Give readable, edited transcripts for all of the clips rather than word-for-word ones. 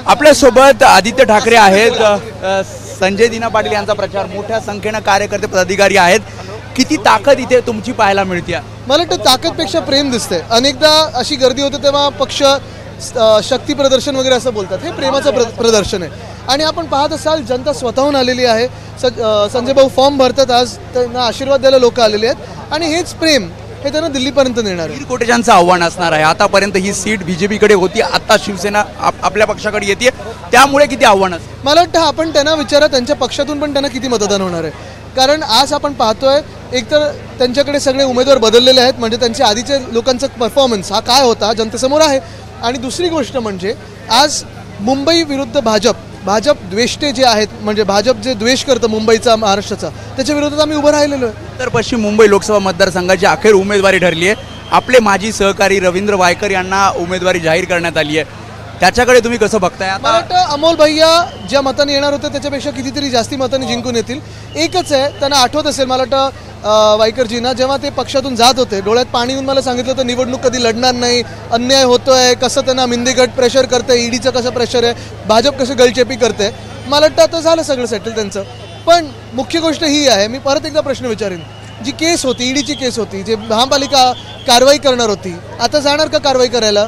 आपल्यासोबत आदित्य ठाकरे आहेत, संजय दिना पाटील यांचा प्रचार, मोठ्या संख्येने कार्यकर्ते पदाधिकारी आहेत. किती ताकद इथे तुमची पाहायला मिळते? मला वाटतं ताकदपेक्षा प्रेम दिसते. अनेकदा अशी गर्दी होते तेव्हा पक्ष शक्ती प्रदर्शन वगैरे असं बोलतात, हे प्रेमाचं प्रदर्शन आहे. आणि आपण पाहत असाल जनता स्वतःहून आलेली आहे. संजय भाऊ फॉर्म भरतात, आज त्यांना आशीर्वाद द्यायला लोक आलेले आहेत आणि हेच प्रेम हे त्यांना दिल्लीपर्यंत नेणार आहे. कोटेचांचं आव्हान असणार आहे. आतापर्यंत ही सीट बीजेपीकडे होती, आता शिवसेना आपल्या पक्षाकडे येते, त्यामुळे किती आव्हान असतं? मला वाटतं आपण त्यांना विचारा त्यांच्या पक्षातून पण त्यांना किती मतदान होणार आहे. कारण आज आपण पाहतोय एकतर त्यांच्याकडे सगळे उमेदवार बदललेले आहेत, म्हणजे त्यांच्या आधीच्या लोकांचा परफॉर्मन्स हा काय होता जनतेसमोर आहे. आणि दुसरी गोष्ट म्हणजे आज मुंबई विरुद्ध भाजप द्वेष्टे जे आहेत, म्हणजे भाजप जे द्वेष करतं मुंबईचा महाराष्ट्राचा, त्याच्या विरोधात आम्ही उभं राहिलेलो आहे. उत्तर पश्चिम मुंबई लोकसभा मतदारसंघाची अखेर उमेदवारी ठरली आहे. आपले माजी सहकारी रवींद्र वायकर यांना उमेदवारी जाहीर करण्यात आली आहे, त्याच्याकडे तुम्ही कसं बघताय? मला वाटतं अमोल भैया ज्या मताने येणार होते त्याच्यापेक्षा कितीतरी जास्ती मतांनी जिंकून येतील. एकच आहे, त्यांना आठवत असेल मला वाटतं वायकरजींना, जेव्हा ते पक्षातून जात होते डोळ्यात पाणी येऊन मला सांगितलं होतं निवडणूक कधी लढणार नाही, अन्याय होतोय, कसं त्यांना मिंदेगट प्रेशर करते, ईडीचं कसं प्रेशर आहे, भाजप कसं गळचेपी करते. मला वाटतं आता झालं सगळं सेटल त्यांचं. पण मुख्य गोष्ट ही आहे, मी परत एकदा प्रश्न विचारेन, जी केस होती, ईडीची केस होती, जे महापालिका कारवाई करणार होती, आता जाणार का कारवाई करायला?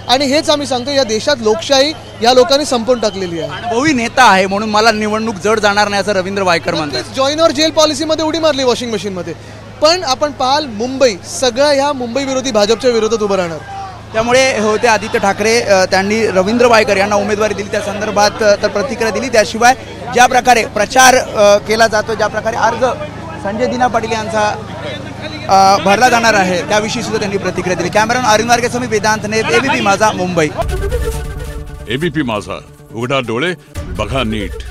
आणि हेच आम्ही सांगतो, या देशात लोकशाही या लोकांनी संपवून टाकलेली आहे. अनुभवी नेता आहे म्हणून मला निवडणूक जड जाणार नाही असं रवींद्र वायकर म्हणतात. जॉईन और जेल पॉलिसीमध्ये उडी मारली वॉशिंग मशीनमध्ये. पण आपण पाहाल मुंबई सगळ्या ह्या मुंबई विरोधी भाजपच्या विरोधात उभं राहणार. त्यामुळे होते आदित्य ठाकरे, त्यांनी रवींद्र वायकर यांना उमेदवारी दिली, त्या संदर्भात तर प्रतिक्रिया दिली. त्याशिवाय ज्या प्रकारे प्रचार केला जातो, ज्या प्रकारे अर्ज संजय दिना पाटील यांचा भरला जाणार आहे, त्याविषयी सुद्धा त्यांनी प्रतिक्रिया दिली. कॅमेरामॅन अरविंद वारके समीप वेदांत ने, एबीपी माझा, मुंबई. एबीपी माझा, उघडा डोळे बघा नीट.